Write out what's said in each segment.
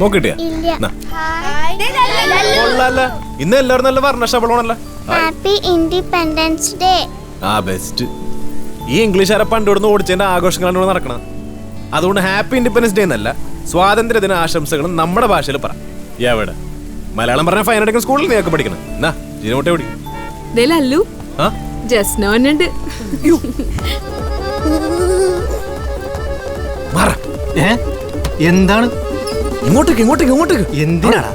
നോക്കിട്ടിയാ ഇന്ന് എല്ലാവരും നല്ല വർണ്ണശബളമാണല്ലോ. Happy independence day. ആ ബെസ്റ്റ്. ഈ ഇംഗ്ലീഷുകാരെ പണ്ടിവിടുന്ന് ഓടിച്ചതിന്റെ ആഘോഷങ്ങളാണ് ഇവിടെ നടക്കണം. അതുകൊണ്ട് ഹാപ്പി ഇൻഡിപെൻഡൻസ് ഡേ എന്നല്ല, സ്വാതന്ത്ര്യദിന ആശംസകളും നമ്മുടെ ഭാഷയിൽ പറ. എവിടെ മലയാളം പറഞ്ഞ ഫൈൻ അടക്കുന്ന സ്കൂളിൽ നീ ഒക്കെ പഠിക്കണം. എന്നാ ജീനോട്ടെ ഓടി ലല്ലു ജസ്നോനുണ്ട്. എന്താണ്? ഇങ്ങോട്ടേക്ക് ഇങ്ങോട്ടേക്ക് ഇങ്ങോട്ടേക്ക്. എന്തിനാടാ?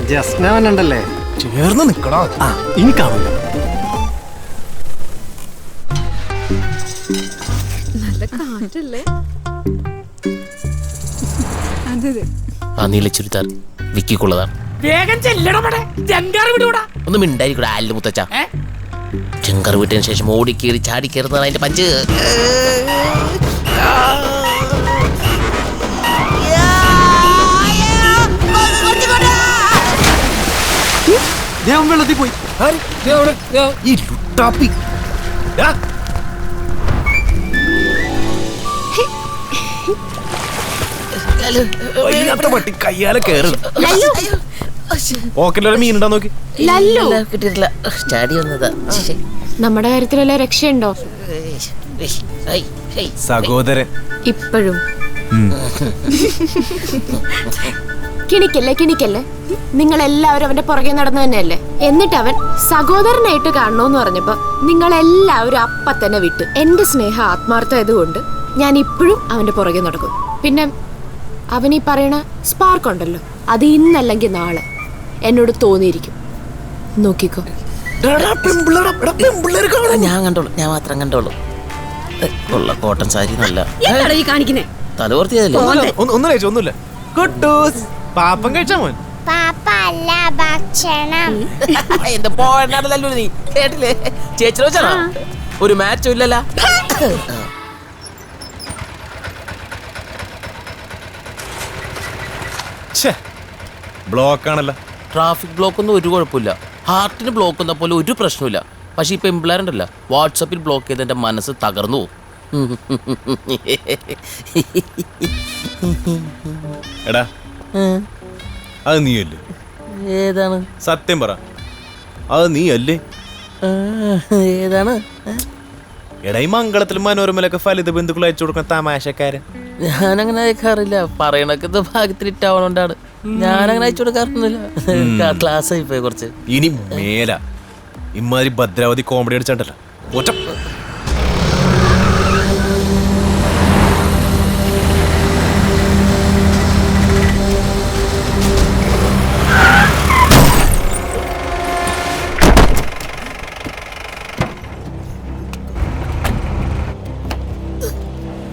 ജസ്നോനുണ്ടല്ലേ, ചേർന്ന് നിക്കടാ. ഇനി കാണുമല്ലോ. നല്ല കാറ്റല്ലേ? ആ നീല ചുരിദാർ വിക്കിക്കുള്ളതാണ്. വേഗം ചെല്ലണം. ഒന്നും മിണ്ടായിരിക്കൂടെ ആലിന്റെ മുത്തച്ഛ. ചെങ്കർ വിട്ടതിന് ശേഷം ഓടിക്കേറി ചാടി കയറുന്നതാണ് അതിന്റെ പഞ്ച്. വെള്ളത്തിൽ പോയി. കയ്യാലെ കേറ്. ഓക്കല്ലേ മീനുണ്ടാ നോക്കി. കിട്ടിയിട്ടില്ല, ചാടി വന്നതാ. നമ്മുടെ കാര്യത്തിലല്ല രക്ഷയുണ്ടോ സഹോദരൻ? ഇപ്പോഴും കിണിക്കല്ലേ. നിങ്ങൾ എല്ലാവരും അവന്റെ പുറകെ നടന്നു തന്നെയല്ലേ? എന്നിട്ട് അവൻ സഹോദരനായിട്ട് കാണണോന്ന് പറഞ്ഞപ്പോ നിങ്ങൾ എല്ലാവരും അപ്പ തന്നെ വിട്ടു. എന്റെ സ്നേഹ ആത്മാർത്ഥമായതുകൊണ്ട് ഞാൻ ഇപ്പോഴും അവന്റെ പുറകെ നടക്കും. പിന്നെ അവൻ ഈ പറയണ സ്പാർക്ക് ഉണ്ടല്ലോ, അത് ഇന്നല്ലെങ്കിൽ നാളെ എന്നോട് തോന്നിയിരിക്കും. നോക്കിക്കോ. ഞാൻ കണ്ടോളൂ, ഞാൻ മാത്രം കണ്ടോളൂ. ഉള്ള കോട്ടൺ സാരി നല്ല തലവർത്തിയതല്ലേ. ഒന്നുമില്ല. പാപ്പം കഴിച്ചാ മോൻ. പാപ്പ അല്ല, ഭക്ഷണം. എന്റെ പോയല്ലോ നീ കേട്ടില്ലേ? ചേച്ചി വെച്ചാ ഒരു മാച്ചും ഇല്ലല്ല. ബ്ലോക്ക് ആണല്ലോ. ട്രാഫിക് ബ്ലോക്ക് ഒന്നും ഒരു കുഴപ്പമില്ല. ഹാർട്ടിന് ബ്ലോക്ക് ഒന്ന പോലെ ഒരു പ്രശ്നമില്ല. പക്ഷെ ഇപ്പൊ എംപ്ലോയറുണ്ടല്ലോ, വാട്സപ്പിൽ ബ്ലോക്ക് ചെയ്ത് എന്റെ മനസ്സ് തകർന്നു പോകും. എടാ അത് നീയല്ലേ? ഏതാണ്? സത്യം പറ, അത് നീയല്ലേ? ഏതാണ്? എടാ ഈ മംഗളത്തിലും മനോരമയിലൊക്കെ ഫലിത ബന്ധുക്കൾ അയച്ചു കൊടുക്കുന്ന തമാശക്കാരൻ. ഞാനങ്ങനെ അയക്കാറില്ല. പറയണൊക്കെ ഭാഗ്യത്തിൽ ഇട്ടാവണോണ്ടാണ്. ഞാനങ്ങനെ അയച്ചു കൊടുക്കാറൊന്നുമില്ല. ക്ലാസ് ആയിപ്പോയി കുറച്ച്. ഇനി മേല ഇമാതിരി ഭദ്രാവതി കോമഡി അടിച്ചാണ്ടല്ലോ ഒറ്റ.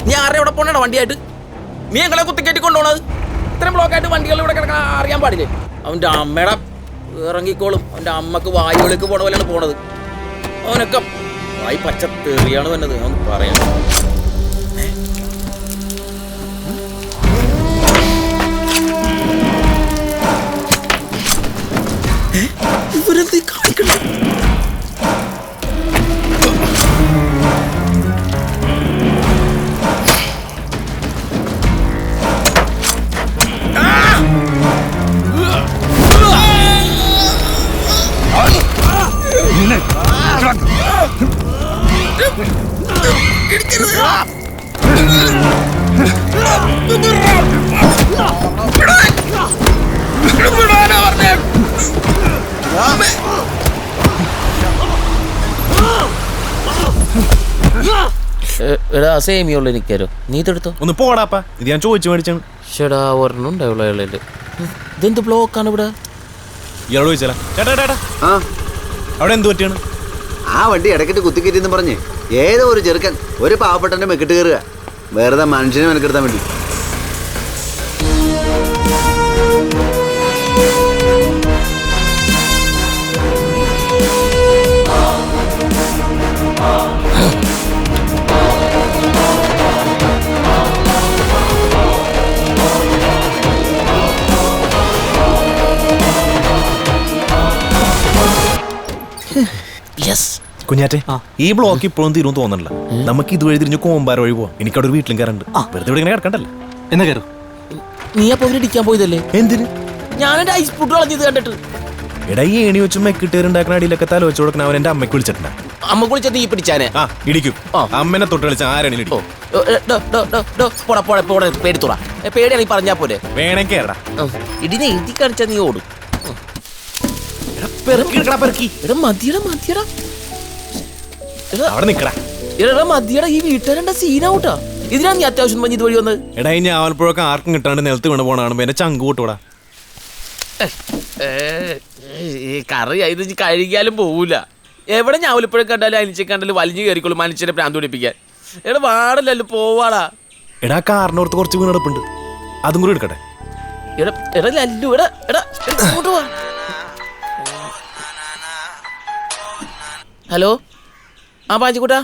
നീ ആരുടെ ഇവിടെ പോണോ വണ്ടിയായിട്ട്? നീ ഞങ്ങളെ കുത്തിക്കയറ്റി കൊണ്ടുപോണത്? ഇത്രയും ബ്ലോക്കായിട്ട് വണ്ടികൾ ഇവിടെ കിടക്കാൻ അറിയാൻ പാടില്ലേ? അവൻ്റെ അമ്മയുടെ ഇറങ്ങിക്കോളും. അവൻ്റെ അമ്മക്ക് വായുവിലേക്ക് പോണ പോലെയാണ് പോണത്. അവനൊക്കെ വായി പച്ച തെറിയാണ് വന്നത്. അവൻ പറയാം. ഇവരെന്ത് കാണിക്കണേ? എടാ സേമിയുള്ള എനിക്കാരോ? നീ ഇതെടുത്തോ. ഒന്ന് പോടാപ്പാ, ഇത് ഞാൻ ചോദിച്ചു മേടിച്ചാണ്. ചേടാ ഒരെണ്ണം ഉണ്ടാവുള്ള ഇളയില്. ഇതെന്ത് ബ്ലോക്കാണ് ഇവിടെ? ഇയാളോട് ചോദിച്ചാ. ചേട്ടാ അവിടെ എന്ത് പറ്റിയാണ്? ആ വണ്ടി ഇടയ്ക്കിട്ട് കുത്തിക്കയറ്റിന്ന് പറഞ്ഞ് ഏതോ ഒരു ചെറുക്കൻ ഒരു പാവപ്പെട്ടന്റെ മെക്കിട്ട് കയറുക, വെറുതെ മനുഷ്യനെ മെനക്കെടുത്താൻ വേണ്ടി. കുഞ്ഞാറ്റെ, ഈ ബ്ലോക്ക് ഇപ്പോഴും തീരും തോന്നണില്ല. നമുക്ക് ഇതുവഴി തിരിഞ്ഞ് കോമ്പാര വഴി പോവാം. എനിക്കവിടെ ഒരു വീട്ടിലും കയറുണ്ട്. വെറുതെ ഇവിടെ ഇങ്ങനെ കിടക്കണ്ടല്ലോ. എന്നാ കയറും. നീ അപ്പൊ ഇടിക്കാൻ പോയതല്ലേ? എന്തിന്? ഞാനെന്റെ ഐസ് പുട്ട് കളഞ്ഞത് കണ്ടിട്ട്. എടാ ഈ ഏണി വെച്ചും മെക്കിട്ടേറുണ്ടാക്കുന്ന അടിയിലൊക്കെ തല വെച്ച് കൊടുക്കണ അവൻ എന്റെ അമ്മയ്ക്ക് വിളിച്ചിട്ടുണ്ടാ. അമ്മ കുളിച്ചത് നീ പിടിച്ചാനെ. ആ ഇടിക്കും. അമ്മനെ തൊട്ട് കളിച്ച ആരാണ് ഇടിക്കും. പേടിത്തോടാ, പേടിയാണെങ്കിൽ പറഞ്ഞാ പോലെ. വേണേ കേറടാ. ഇടിനെ എഴുതി കാണിച്ചാ നീ ഓടും. എടാ മതിയടാ മതിയടാ. അവിടെ നിക്കടാ. എടാ മതിയടാ, ഈ വീട്ടുകാരുടെ സീനാവൂട്ടാ. ഇതിനാണ് നീ അത്യാവശ്യം പറഞ്ഞ് ഇതുവഴി വന്നത്. എടാ ഈ ഞാവൽപ്പുഴൊക്കെ ആർക്കും കിട്ടാണ്ട് നിലത്ത് വീണ് പോണ കാണുമ്പോ എന്റെ ചങ്ക് കൂട്ടൂടാ. കറി ഇത് കഴുകിയാലും പോവൂല. എവിടെ ഞാവലിപ്പുഴ കണ്ടാലും അനിച്ച കണ്ടാലും വലിഞ്ഞു കയറിക്കോളും മനുഷ്യനെ പ്രാന്ത് പിടിപ്പിക്കാൻ. എടാ വാടല്ലോ, പോവാടാ. എടാ കാറിനോർത്ത് കുറച്ച് വീണെടുപ്പുണ്ട്, അതും കൂടി എടുക്കട്ടെ. എടാ എടാ ലല്ലു, എടാ എടാ ഇങ്ങോട്ട് വാ. ഹലോ, ആ പാച്ചിക്കുട്ടാ.